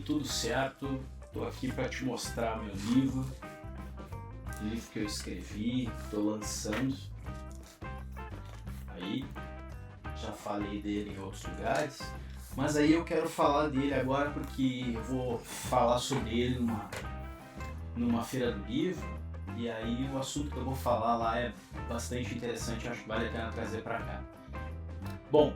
tudo certo? Estou aqui para te mostrar meu livro que eu escrevi, estou lançando. Aí, já falei dele em outros lugares, mas aí eu quero falar dele agora porque eu vou falar sobre ele numa feira do livro, e aí o assunto que eu vou falar lá é bastante interessante, acho que vale a pena trazer para cá. Bom,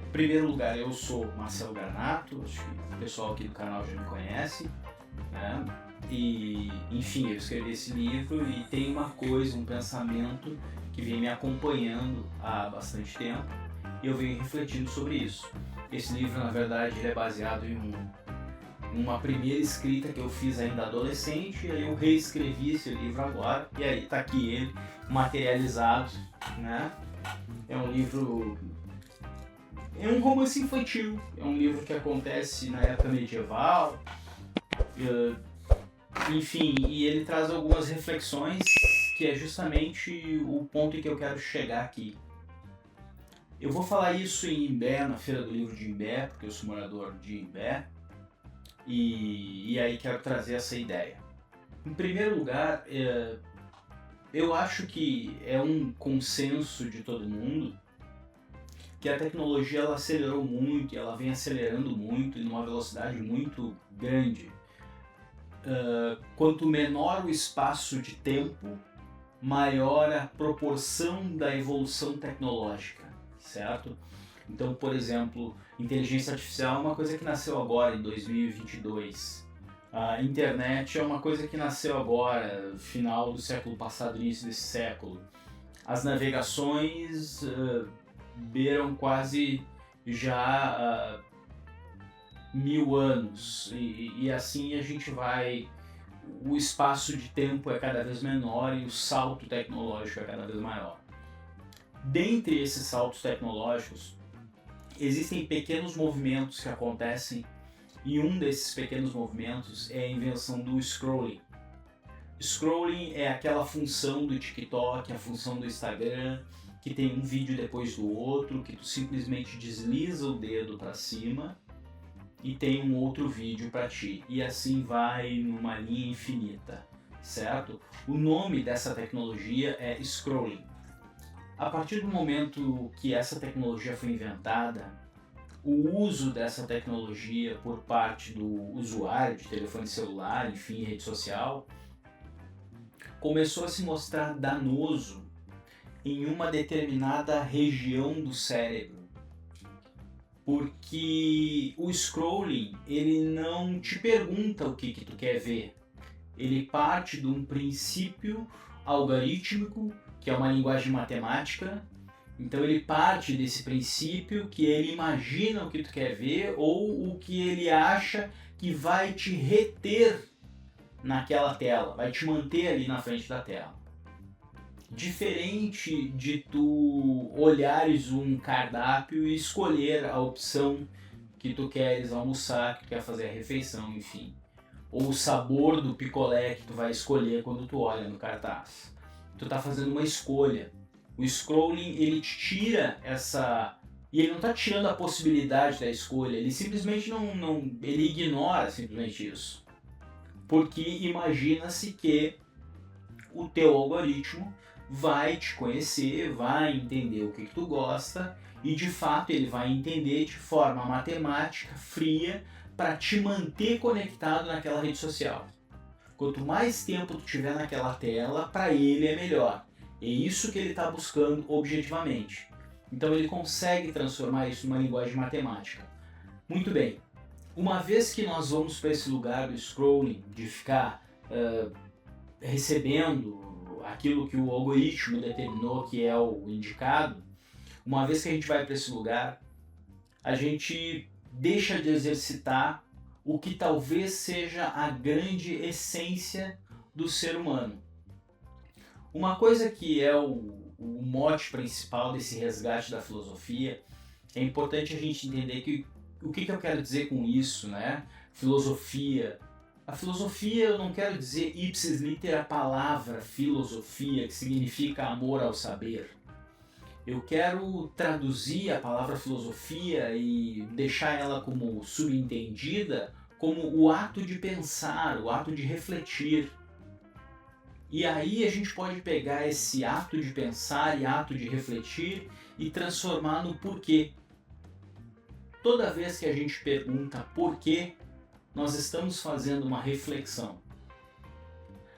em primeiro lugar, eu sou Marcelo Granato, acho que o pessoal aqui do canal já me conhece, né? E, enfim, eu escrevi esse livro e tem uma coisa, um pensamento que vem me acompanhando há bastante tempo e eu venho refletindo sobre isso. Esse livro, na verdade, ele é baseado em uma primeira escrita que eu fiz ainda adolescente, e aí eu reescrevi esse livro agora, e aí tá aqui ele, materializado, né? É um livro... É um romance infantil, é um livro que acontece na época medieval, enfim, e ele traz algumas reflexões que é justamente o ponto em que eu quero chegar aqui. Eu vou falar isso em Imbé, na Feira do Livro de Imbé, porque eu sou morador de Imbé, e aí quero trazer essa ideia. Em primeiro lugar, eu acho que é um consenso de todo mundo que a tecnologia ela acelerou muito, ela vem acelerando muito e numa velocidade muito grande. Quanto menor o espaço de tempo, maior a proporção da evolução tecnológica, certo? Então, por exemplo, inteligência artificial é uma coisa que nasceu agora, em 2022. A internet é uma coisa que nasceu agora, final do século passado, início desse século. As navegações beiram quase já 1000 anos, e assim a gente vai, o espaço de tempo é cada vez menor e o salto tecnológico é cada vez maior. Dentre esses saltos tecnológicos, existem pequenos movimentos que acontecem, e um desses pequenos movimentos é a invenção do scrolling. Scrolling é aquela função do TikTok, a função do Instagram, que tem um vídeo depois do outro, que tu simplesmente desliza o dedo para cima e tem um outro vídeo para ti, e assim vai numa linha infinita, certo? O nome dessa tecnologia é scrolling. A partir do momento que essa tecnologia foi inventada, o uso dessa tecnologia por parte do usuário de telefone celular, enfim, rede social, começou a se mostrar danoso em uma determinada região do cérebro. Porque o scrolling, ele não te pergunta o que tu quer ver. Ele parte de um princípio algorítmico, que é uma linguagem matemática. Então ele parte desse princípio que ele imagina o que tu quer ver ou o que ele acha que vai te reter naquela tela, vai te manter ali na frente da tela. Diferente de tu olhares um cardápio e escolher a opção que tu queres almoçar, que tu quer fazer a refeição, enfim. Ou o sabor do picolé que tu vai escolher quando tu olha no cartaz. Tu tá fazendo uma escolha. O scrolling, ele te tira essa... E ele não tá tirando a possibilidade da escolha, ele simplesmente ele ignora simplesmente isso. Porque imagina-se que o teu algoritmo vai te conhecer, vai entender o que tu gosta e de fato ele vai entender de forma matemática, fria, para te manter conectado naquela rede social. Quanto mais tempo tu tiver naquela tela, para ele é melhor. É isso que ele está buscando objetivamente. Então ele consegue transformar isso numa linguagem matemática. Muito bem, uma vez que nós vamos para esse lugar do scrolling, de ficar recebendo aquilo que o algoritmo determinou que é o indicado, uma vez que a gente vai para esse lugar, a gente deixa de exercitar o que talvez seja a grande essência do ser humano. Uma coisa que é o mote principal desse resgate da filosofia, é importante a gente entender que o que eu quero dizer com isso, né? Filosofia. A filosofia, eu não quero dizer ipsis litera a palavra filosofia, que significa amor ao saber. Eu quero traduzir a palavra filosofia e deixar ela como subentendida como o ato de pensar, o ato de refletir. E aí a gente pode pegar esse ato de pensar e ato de refletir e transformar no porquê. Toda vez que a gente pergunta por quê, nós estamos fazendo uma reflexão.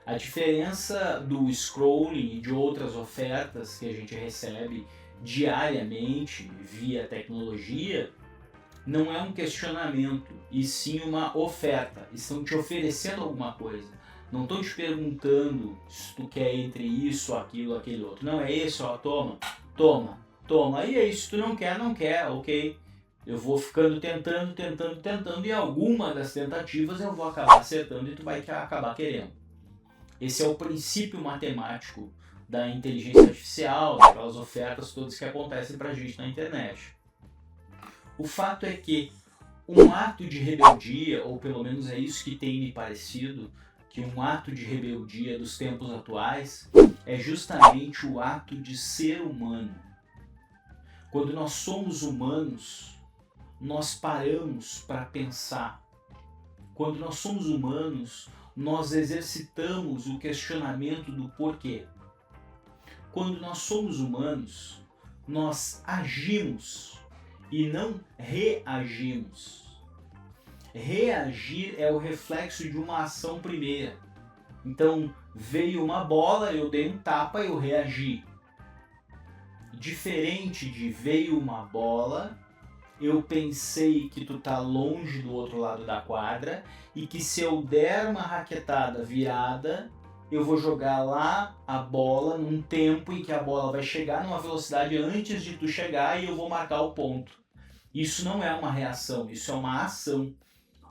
A diferença do scrolling e de outras ofertas que a gente recebe diariamente via tecnologia não é um questionamento, e sim uma oferta. Estão te oferecendo alguma coisa. Não estão te perguntando se tu quer entre isso, aquilo, aquele outro. Não, é esse, ó, toma, toma, toma. E aí, se tu não quer, não quer, ok. Eu vou ficando tentando, e alguma das tentativas eu vou acabar acertando e tu vai acabar querendo. Esse é o princípio matemático da inteligência artificial, daquelas ofertas todas que acontecem pra gente na internet. O fato é que um ato de rebeldia, ou pelo menos é isso que tem me parecido, que um ato de rebeldia dos tempos atuais é justamente o ato de ser humano. Quando nós somos humanos, nós paramos para pensar. Quando nós somos humanos, nós exercitamos o questionamento do porquê. Quando nós somos humanos, nós agimos e não reagimos. Reagir é o reflexo de uma ação primeira. Então, veio uma bola, eu dei um tapa, eu reagi. Diferente de veio uma bola, eu pensei que tu tá longe do outro lado da quadra e que se eu der uma raquetada virada, eu vou jogar lá a bola num tempo em que a bola vai chegar numa velocidade antes de tu chegar e eu vou marcar o ponto. Isso não é uma reação, isso é uma ação.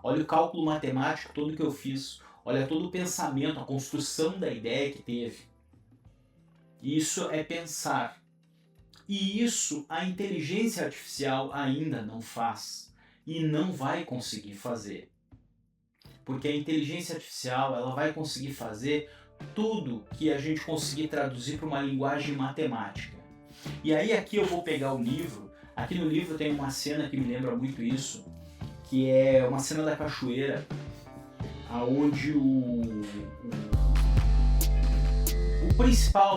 Olha o cálculo matemático todo que eu fiz, olha todo o pensamento, a construção da ideia que teve. Isso é pensar. E isso a inteligência artificial ainda não faz e não vai conseguir fazer. Porque a inteligência artificial ela vai conseguir fazer tudo que a gente conseguir traduzir para uma linguagem matemática. E aí aqui eu vou pegar o livro, aqui no livro tem uma cena que me lembra muito isso, que é uma cena da cachoeira, onde o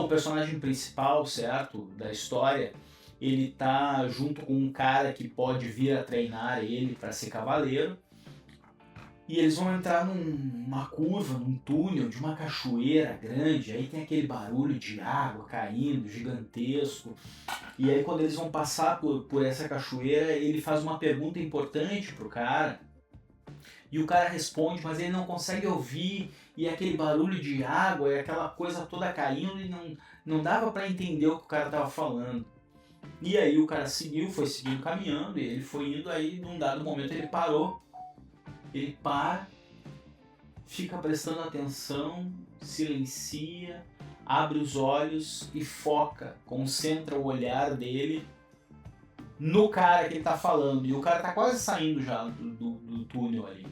personagem principal, certo, da história, ele tá junto com um cara que pode vir a treinar ele para ser cavaleiro, e eles vão entrar numa curva, num túnel de uma cachoeira grande, aí tem aquele barulho de água caindo, gigantesco, e aí quando eles vão passar por essa cachoeira, ele faz uma pergunta importante pro cara, e o cara responde, mas ele não consegue ouvir, e aquele barulho de água, e aquela coisa toda caindo, e não dava para entender o que o cara tava falando. E aí o cara foi seguindo caminhando, e ele foi indo, aí num dado momento ele parou, ele para, fica prestando atenção, silencia, abre os olhos e foca, concentra o olhar dele no cara que ele tá falando. E o cara tá quase saindo já do túnel ali.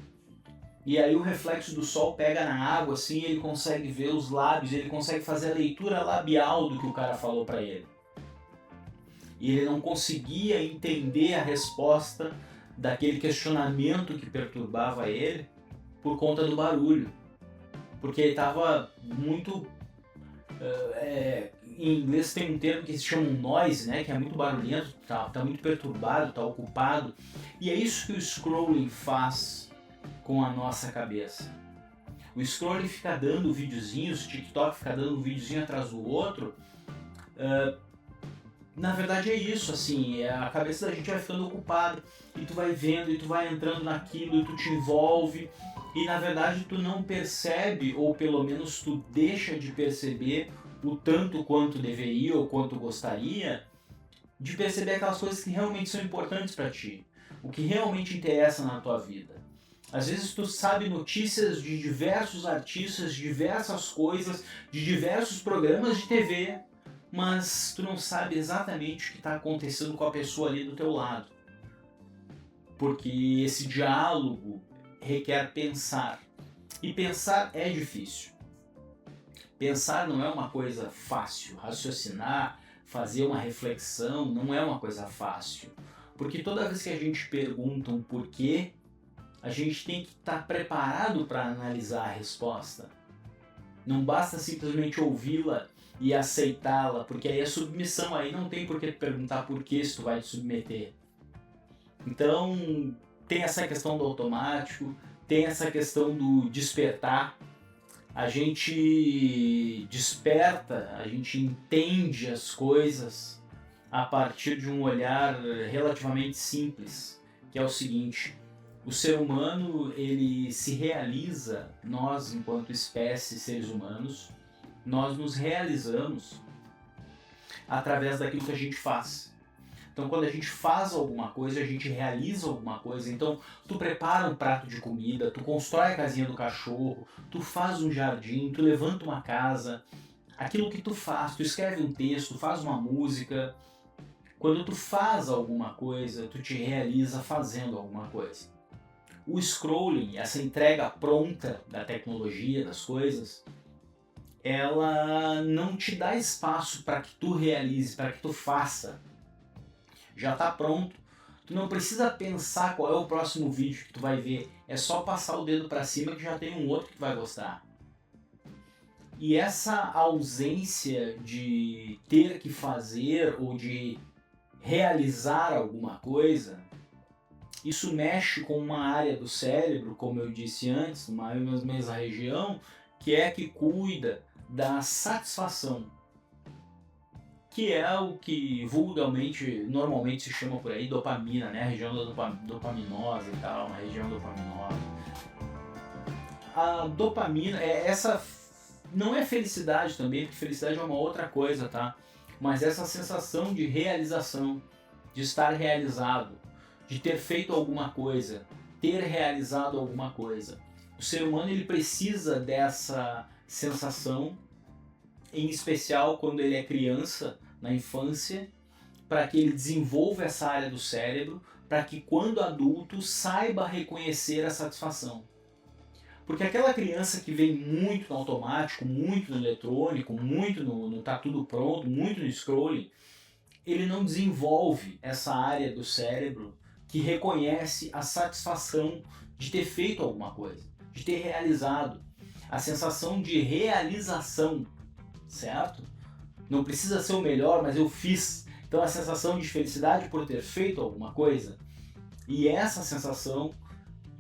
E aí o reflexo do sol pega na água, assim, ele consegue ver os lábios, ele consegue fazer a leitura labial do que o cara falou para ele. E ele não conseguia entender a resposta daquele questionamento que perturbava ele por conta do barulho. Porque ele estava muito... em inglês tem um termo que se chama noise, né, que é muito barulhento, tá muito perturbado, tá ocupado. E é isso que o scrolling faz com a nossa cabeça. O scrolling fica dando videozinhos, o TikTok fica dando um videozinho atrás do outro. Na verdade é isso, assim, a cabeça da gente vai ficando ocupada e tu vai vendo e tu vai entrando naquilo e tu te envolve e na verdade tu não percebe, ou pelo menos tu deixa de perceber o tanto quanto deveria ou quanto gostaria de perceber aquelas coisas que realmente são importantes para ti, o que realmente interessa na tua vida. Às vezes tu sabe notícias de diversos artistas, de diversas coisas, de diversos programas de TV, mas tu não sabe exatamente o que está acontecendo com a pessoa ali do teu lado. Porque esse diálogo requer pensar. E pensar é difícil. Pensar não é uma coisa fácil. Raciocinar, fazer uma reflexão não é uma coisa fácil. Porque toda vez que a gente pergunta um porquê, a gente tem que estar preparado para analisar a resposta. Não basta simplesmente ouvi-la e aceitá-la, porque aí é submissão, aí não tem por que perguntar por que se tu vai te submeter. Então, tem essa questão do automático, tem essa questão do despertar. A gente desperta, a gente entende as coisas a partir de um olhar relativamente simples, que é o seguinte: o ser humano, ele se realiza, nós enquanto espécie, seres humanos, nós nos realizamos através daquilo que a gente faz. Então, quando a gente faz alguma coisa, a gente realiza alguma coisa. Então, tu prepara um prato de comida, tu constrói a casinha do cachorro, tu faz um jardim, tu levanta uma casa. Aquilo que tu faz, tu escreve um texto, faz uma música. Quando tu faz alguma coisa, tu te realiza fazendo alguma coisa. O scrolling, essa entrega pronta da tecnologia, das coisas, ela não te dá espaço para que tu realize, para que tu faça. Já está pronto. Tu não precisa pensar qual é o próximo vídeo que tu vai ver. É só passar o dedo para cima que já tem um outro que tu vai gostar. E essa ausência de ter que fazer ou de realizar alguma coisa, isso mexe com uma área do cérebro, como eu disse antes, uma mesma região, que é a que cuida da satisfação, que é o que vulgarmente, normalmente se chama por aí dopamina, né? A região da dopaminosa e tal, uma região dopaminosa. A dopamina, essa não é felicidade também, porque felicidade é uma outra coisa, tá? Mas essa sensação de realização, de estar realizado, de ter feito alguma coisa, ter realizado alguma coisa. O ser humano, ele precisa dessa sensação, em especial quando ele é criança, na infância, para que ele desenvolva essa área do cérebro, para que quando adulto saiba reconhecer a satisfação. Porque aquela criança que vem muito no automático, muito no eletrônico, muito no tá tudo pronto, muito no scrolling, ele não desenvolve essa área do cérebro que reconhece a satisfação de ter feito alguma coisa, de ter realizado. A sensação de realização, certo? Não precisa ser o melhor, mas eu fiz. Então a sensação de felicidade por ter feito alguma coisa. E essa sensação,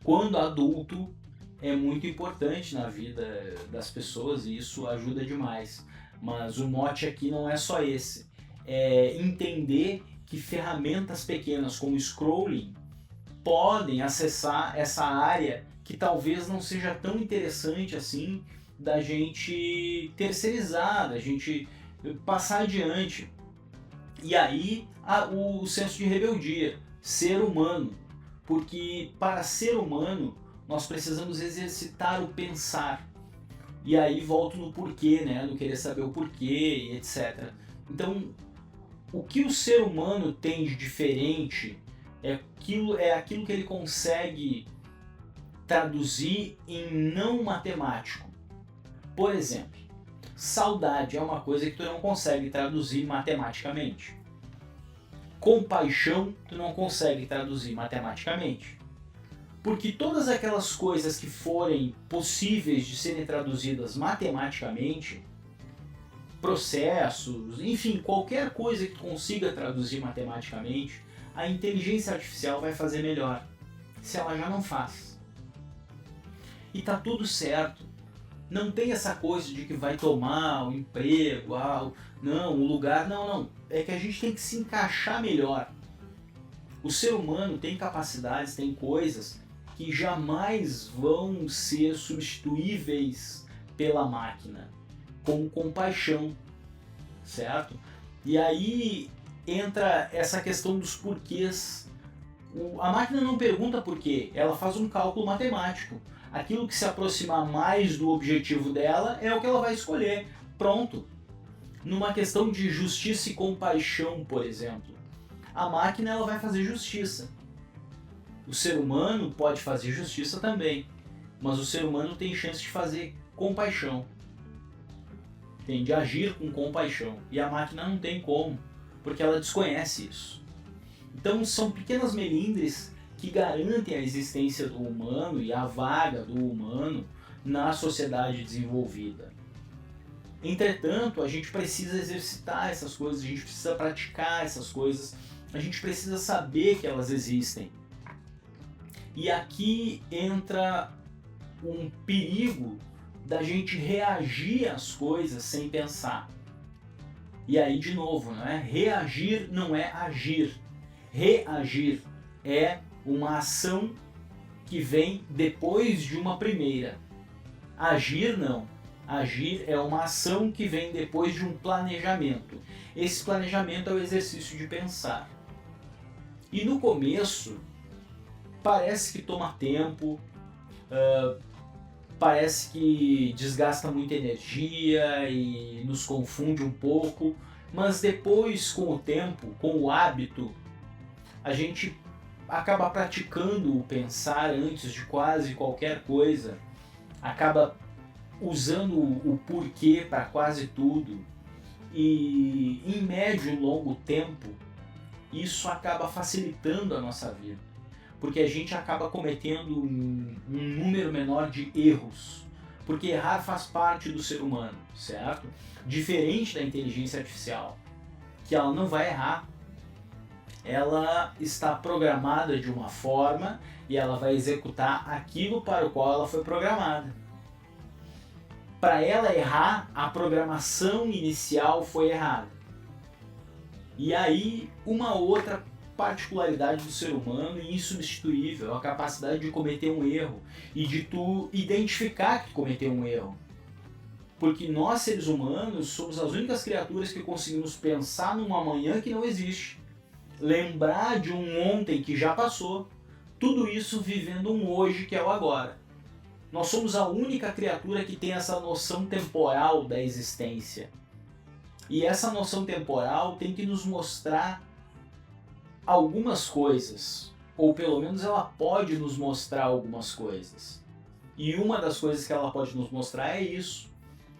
quando adulto, é muito importante na vida das pessoas e isso ajuda demais. Mas o mote aqui não é só esse. É entender que ferramentas pequenas como o scrolling podem acessar essa área que talvez não seja tão interessante assim da gente terceirizar, da gente passar adiante. E aí o senso de rebeldia, ser humano, porque para ser humano nós precisamos exercitar o pensar. E aí volto no porquê, né? No querer saber o porquê e etc. Então, o que o ser humano tem de diferente é aquilo que ele consegue traduzir em não matemático. Por exemplo, saudade é uma coisa que tu não consegue traduzir matematicamente. Compaixão tu não consegue traduzir matematicamente. Porque todas aquelas coisas que forem possíveis de serem traduzidas matematicamente, processos, enfim, qualquer coisa que tu consiga traduzir matematicamente, a inteligência artificial vai fazer melhor, se ela já não faz. E tá tudo certo. Não tem essa coisa de que vai tomar o emprego, não, o lugar, não. É que a gente tem que se encaixar melhor. O ser humano tem capacidades, tem coisas que jamais vão ser substituíveis pela máquina, como compaixão, certo? E aí entra essa questão dos porquês. A máquina não pergunta porquê, ela faz um cálculo matemático. Aquilo que se aproximar mais do objetivo dela é o que ela vai escolher. Pronto. Numa questão de justiça e compaixão, por exemplo, a máquina ela vai fazer justiça. O ser humano pode fazer justiça também, mas o ser humano tem chance de fazer compaixão. Tem de agir com compaixão. E a máquina não tem como, porque ela desconhece isso. Então são pequenas melindres que garantem a existência do humano e a vaga do humano na sociedade desenvolvida. Entretanto, a gente precisa exercitar essas coisas, a gente precisa praticar essas coisas, a gente precisa saber que elas existem. E aqui entra um perigo da gente reagir às coisas sem pensar. E aí, de novo, reagir não é agir. Reagir é uma ação que vem depois de uma primeira. Agir não. Agir é uma ação que vem depois de um planejamento. Esse planejamento é o exercício de pensar. E no começo, parece que toma tempo, parece que desgasta muita energia e nos confunde um pouco, mas depois, com o tempo, com o hábito, a gente acaba praticando o pensar antes de quase qualquer coisa, acaba usando o porquê para quase tudo, e em médio e longo tempo isso acaba facilitando a nossa vida, porque a gente acaba cometendo um número menor de erros, porque errar faz parte do ser humano, certo? Diferente da inteligência artificial, que ela não vai errar, ela está programada de uma forma e ela vai executar aquilo para o qual ela foi programada. Para ela errar, a programação inicial foi errada. E aí, uma outra particularidade do ser humano insubstituível, a capacidade de cometer um erro e de tu identificar que cometeu um erro. Porque nós, seres humanos, somos as únicas criaturas que conseguimos pensar num amanhã que não existe, lembrar de um ontem que já passou, tudo isso vivendo um hoje que é o agora. Nós somos a única criatura que tem essa noção temporal da existência. E essa noção temporal tem que nos mostrar algumas coisas, ou pelo menos ela pode nos mostrar algumas coisas. E uma das coisas que ela pode nos mostrar é isso,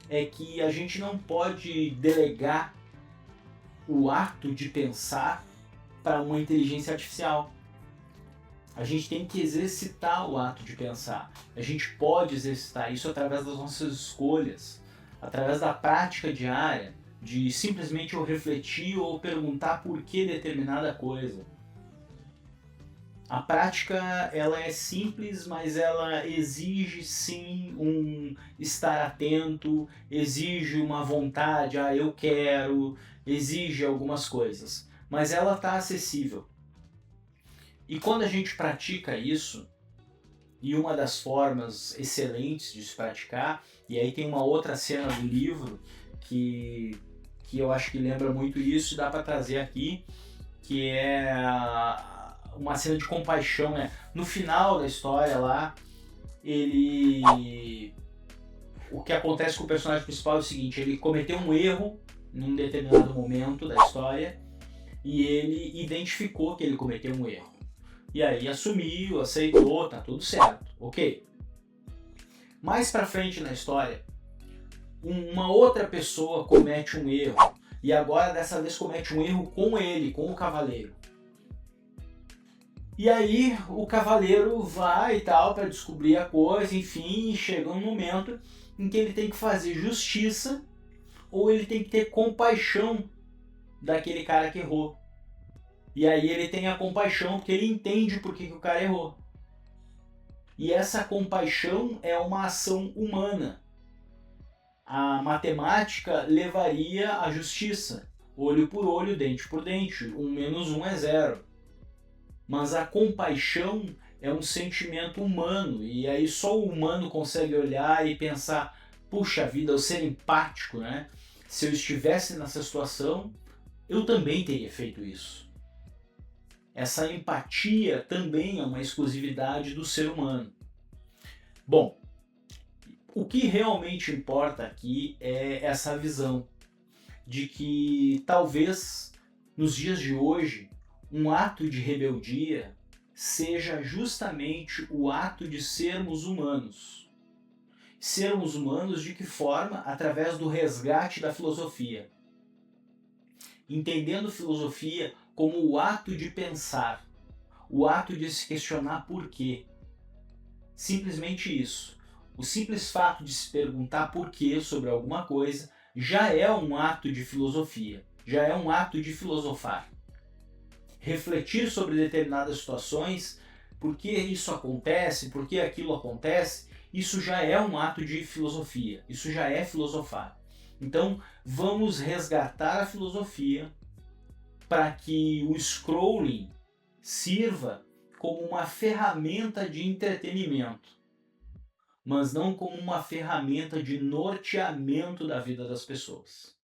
é que a gente não pode delegar o ato de pensar para uma inteligência artificial. A gente tem que exercitar o ato de pensar. A gente pode exercitar isso através das nossas escolhas, através da prática diária, de simplesmente eu refletir ou perguntar por que determinada coisa. A prática, ela é simples, mas ela exige sim um estar atento, exige uma vontade, eu quero, exige algumas coisas, mas ela está acessível. E quando a gente pratica isso, e uma das formas excelentes de se praticar, e aí tem uma outra cena do livro que eu acho que lembra muito isso e dá para trazer aqui, que é uma cena de compaixão, né? No final da história lá, o que acontece com o personagem principal é o seguinte, ele cometeu um erro num determinado momento da história e ele identificou que ele cometeu um erro. E aí assumiu, aceitou, tá tudo certo, ok. Mais pra frente na história, uma outra pessoa comete um erro, e agora dessa vez comete um erro com ele, com o cavaleiro. E aí o cavaleiro vai e tal para descobrir a coisa, enfim, e chega um momento em que ele tem que fazer justiça ou ele tem que ter compaixão daquele cara que errou. E aí ele tem a compaixão porque ele entende por que o cara errou. E essa compaixão é uma ação humana. A matemática levaria à justiça. Olho por olho, dente por dente. 1 menos 1 é 0. Mas a compaixão é um sentimento humano. E aí só o humano consegue olhar e pensar, puxa vida, eu ser empático, né? Se eu estivesse nessa situação, eu também teria feito isso. Essa empatia também é uma exclusividade do ser humano. Bom, o que realmente importa aqui é essa visão de que talvez nos dias de hoje um ato de rebeldia seja justamente o ato de sermos humanos. Sermos humanos de que forma? Através do resgate da filosofia. Entendendo filosofia como o ato de pensar, o ato de se questionar por quê. Simplesmente isso. O simples fato de se perguntar por quê sobre alguma coisa já é um ato de filosofia, já é um ato de filosofar. Refletir sobre determinadas situações, por que isso acontece, por que aquilo acontece, isso já é um ato de filosofia, isso já é filosofar. Então, vamos resgatar a filosofia para que o scrolling sirva como uma ferramenta de entretenimento, mas não como uma ferramenta de norteamento da vida das pessoas,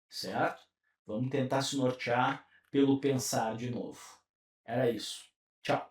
certo? Vamos tentar se nortear pelo pensar de novo. Era isso. Tchau.